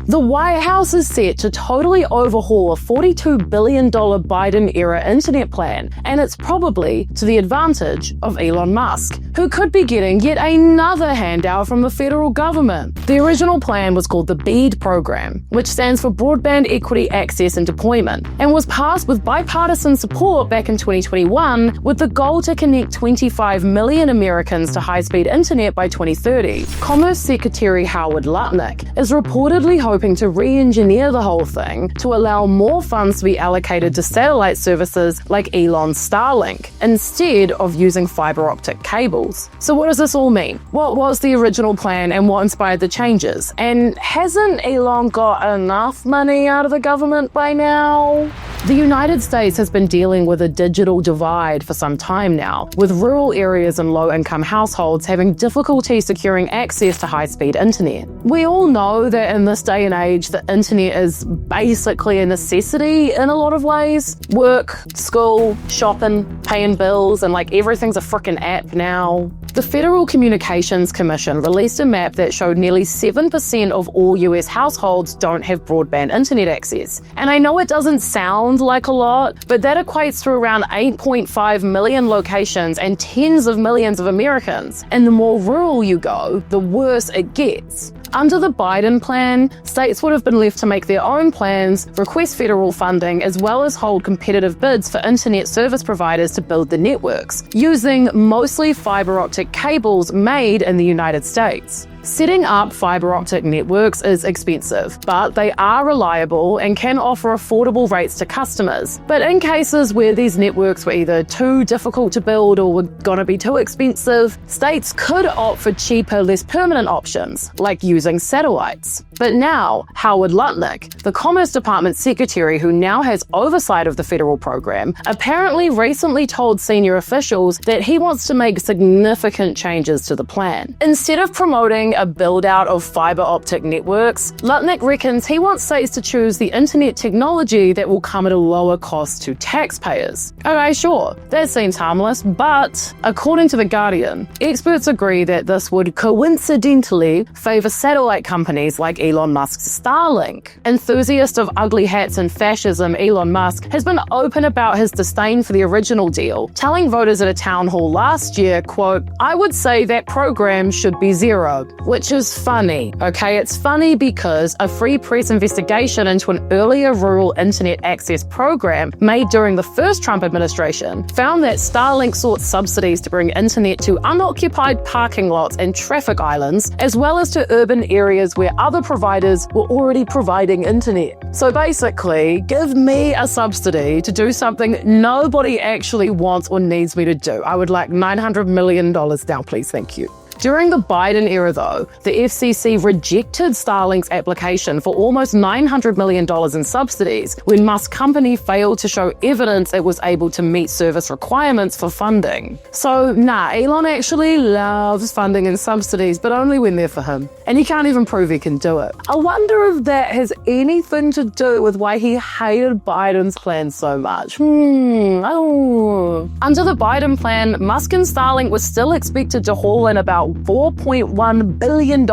The White House is set to totally overhaul a $42 billion Biden-era internet plan, and it's probably to the advantage of Elon Musk, who could be getting yet another handout from the federal government. The original plan was called the BEAD program, which stands for Broadband Equity Access and Deployment, and was passed with bipartisan support back in 2021 with the goal to connect 25 million Americans to high-speed internet by 2030. Commerce Secretary Howard Lutnick is reportedly hoping to re-engineer the whole thing to allow more funds to be allocated to satellite services like Elon's Starlink, instead of using fibre optic cables. So what does this all mean? What was the original plan and what inspired the changes? And hasn't Elon got enough money out of the government by now? The United States has been dealing with a digital divide for some time now, with rural areas and low-income households having difficulty securing access to high-speed internet. We all know that in this day and age, the internet is basically a necessity in a lot of ways. Work, school, shopping, paying bills, and everything's a frickin' app now. The Federal Communications Commission released a map that showed nearly 7% of all US households don't have broadband internet access. And I know it doesn't sound like a lot, but that equates to around 8.5 million locations and tens of millions of Americans. And the more rural you go, the worse it gets. Under the Biden plan, states would have been left to make their own plans, request federal funding, as well as hold competitive bids for internet service providers to build the networks, using mostly fiber optic cables made in the United States. Setting up fiber optic networks is expensive, but they are reliable and can offer affordable rates to customers. But in cases where these networks were either too difficult to build or were gonna be too expensive, states could opt for cheaper, less permanent options, like using satellites. But now, Howard Lutnick, the Commerce Department Secretary who now has oversight of the federal program, apparently recently told senior officials that he wants to make significant changes to the plan. Instead of promoting a build-out of fiber optic networks, Lutnick reckons he wants states to choose the internet technology that will come at a lower cost to taxpayers. Okay, sure, that seems harmless, but according to The Guardian, experts agree that this would coincidentally favor satellite companies like Elon Musk's Starlink. Enthusiast of ugly hats and fascism, Elon Musk has been open about his disdain for the original deal, telling voters at a town hall last year, quote, "I would say that program should be zero," which is funny, okay? It's funny because a free press investigation into an earlier rural internet access program made during the first Trump administration found that Starlink sought subsidies to bring internet to unoccupied parking lots and traffic islands, as well as to urban areas where other providers were already providing internet. So basically, give me a subsidy to do something nobody actually wants or needs me to do. I would like $900 million now, please, thank you. During the Biden era, though, the FCC rejected Starlink's application for almost $900 million in subsidies when Musk's company failed to show evidence it was able to meet service requirements for funding. So, Elon actually loves funding and subsidies, but only when they're for him. And he can't even prove he can do it. I wonder if that has anything to do with why he hated Biden's plan so much. Under the Biden plan, Musk and Starlink were still expected to haul in about $4.1 billion.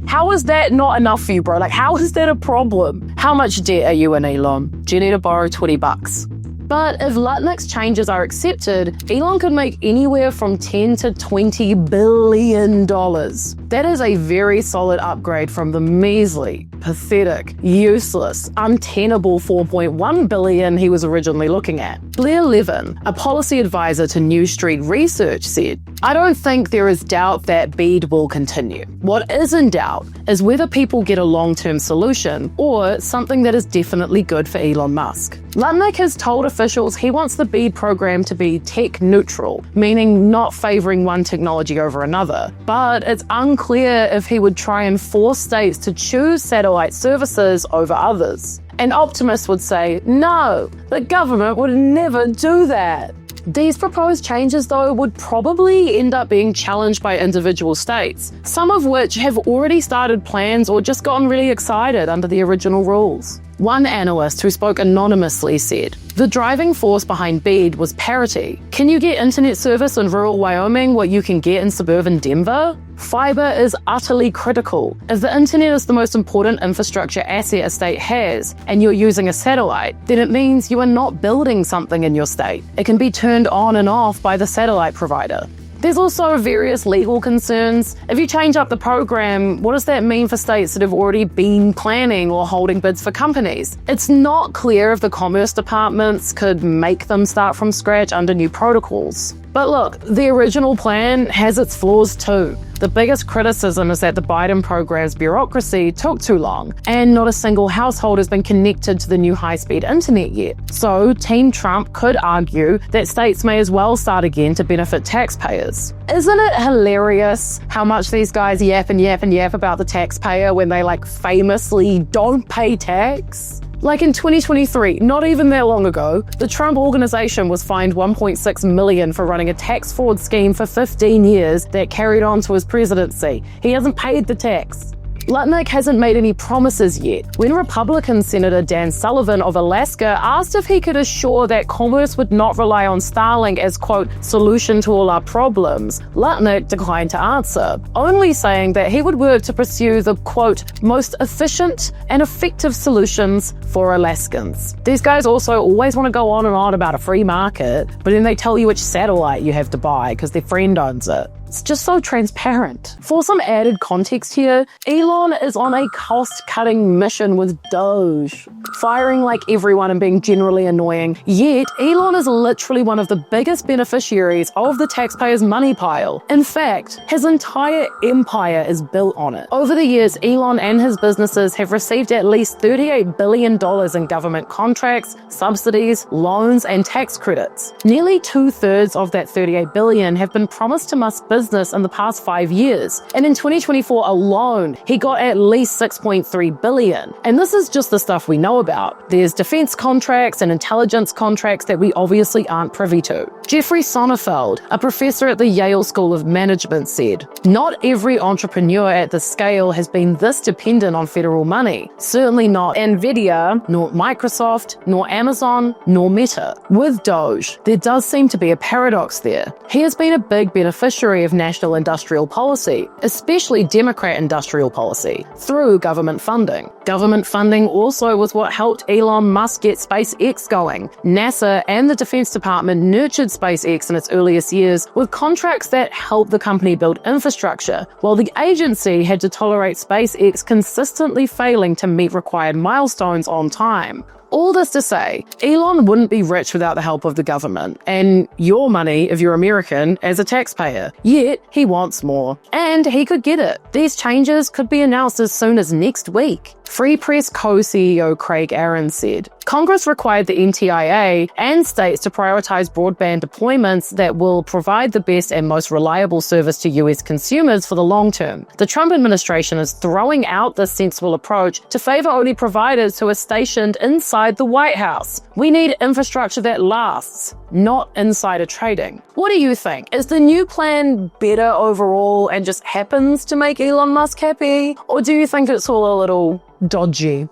How is that not enough for you, bro? How is that a problem? How much debt are you in, Elon? Do you need to borrow $20? But if Lutnick's changes are accepted, Elon could make anywhere from $10 to $20 billion. That is a very solid upgrade from the measly, pathetic, useless, untenable $4.1 billion he was originally looking at. Blair Levin, a policy advisor to New Street Research, said, "I don't think there is doubt that BEAD will continue. What is in doubt is whether people get a long-term solution or something that is definitely good for Elon Musk." Lutnick has told officials he wants the BEAD program to be tech neutral, meaning not favoring one technology over another. But it's unclear if he would try and force states to choose satellite services over others. An optimist would say, no, the government would never do that. These proposed changes, though, would probably end up being challenged by individual states, some of which have already started plans or just gotten really excited under the original rules. One analyst who spoke anonymously said, "The driving force behind BEAD was parity. Can you get internet service in rural Wyoming what you can get in suburban Denver?" Fibre is utterly critical. If the internet is the most important infrastructure asset a state has, and you're using a satellite, then it means you are not building something in your state. It can be turned on and off by the satellite provider. There's also various legal concerns. If you change up the program, what does that mean for states that have already been planning or holding bids for companies? It's not clear if the commerce departments could make them start from scratch under new protocols. But look, the original plan has its flaws too. The biggest criticism is that the Biden program's bureaucracy took too long, and not a single household has been connected to the new high-speed internet yet. So Team Trump could argue that states may as well start again to benefit taxpayers. Isn't it hilarious how much these guys yap about the taxpayer when they famously don't pay tax? Like in 2023, not even that long ago, the Trump organization was fined $1.6 million for running a tax fraud scheme for 15 years that carried on to his presidency. He hasn't paid the tax. Lutnick hasn't made any promises yet. When Republican Senator Dan Sullivan of Alaska asked if he could assure that commerce would not rely on Starlink as, quote, solution to all our problems, Lutnick declined to answer, only saying that he would work to pursue the, quote, most efficient and effective solutions for Alaskans. These guys also always want to go on and on about a free market, but then they tell you which satellite you have to buy because their friend owns it. It's just so transparent. For some added context here, Elon is on a cost-cutting mission with Doge, firing like everyone and being generally annoying. Yet, Elon is literally one of the biggest beneficiaries of the taxpayers' money pile. In fact, his entire empire is built on it. Over the years, Elon and his businesses have received at least $38 billion in government contracts, subsidies, loans, and tax credits. Nearly 2/3 of that $38 billion have been promised to Musk's business in the past 5 years. And in 2024 alone, he got at least $6.3 billion. And this is just the stuff we know about. There's defense contracts and intelligence contracts that we obviously aren't privy to. Jeffrey Sonnenfeld, a professor at the Yale School of Management, said, "Not every entrepreneur at this scale has been this dependent on federal money. Certainly not Nvidia, nor Microsoft, nor Amazon, nor Meta. With Doge, there does seem to be a paradox there. He has been a big beneficiary of national industrial policy, especially Democrat industrial policy, through government funding. Government funding also was what helped Elon Musk get SpaceX going. NASA and the Defense Department nurtured SpaceX in its earliest years with contracts that helped the company build infrastructure, while the agency had to tolerate SpaceX consistently failing to meet required milestones on time." All this to say, Elon wouldn't be rich without the help of the government, and your money if you're American as a taxpayer. Yet, he wants more. And he could get it. These changes could be announced as soon as next week. Free Press co-CEO Craig Aaron said, "Congress required the NTIA and states to prioritize broadband deployments that will provide the best and most reliable service to US consumers for the long term. The Trump administration is throwing out this sensible approach to favor only providers who are stationed inside the White House. We need infrastructure that lasts, not insider trading." What do you think? Is the new plan better overall and just happens to make Elon Musk happy? Or do you think it's all a little dodgy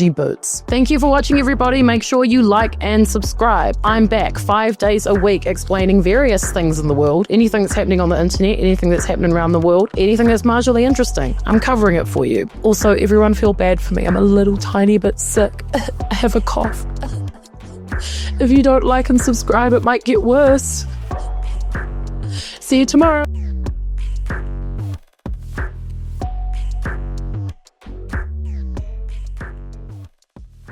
boots? Thank you for watching, everybody. Make sure you like and subscribe. I'm back 5 days a week explaining various things in the world, anything that's happening on the internet, anything that's happening around the world, anything that's marginally interesting. I'm covering it for you. Also, everyone feel bad for me. I'm a little tiny bit sick. I have a cough. If you don't like and subscribe, it might get worse. See you tomorrow.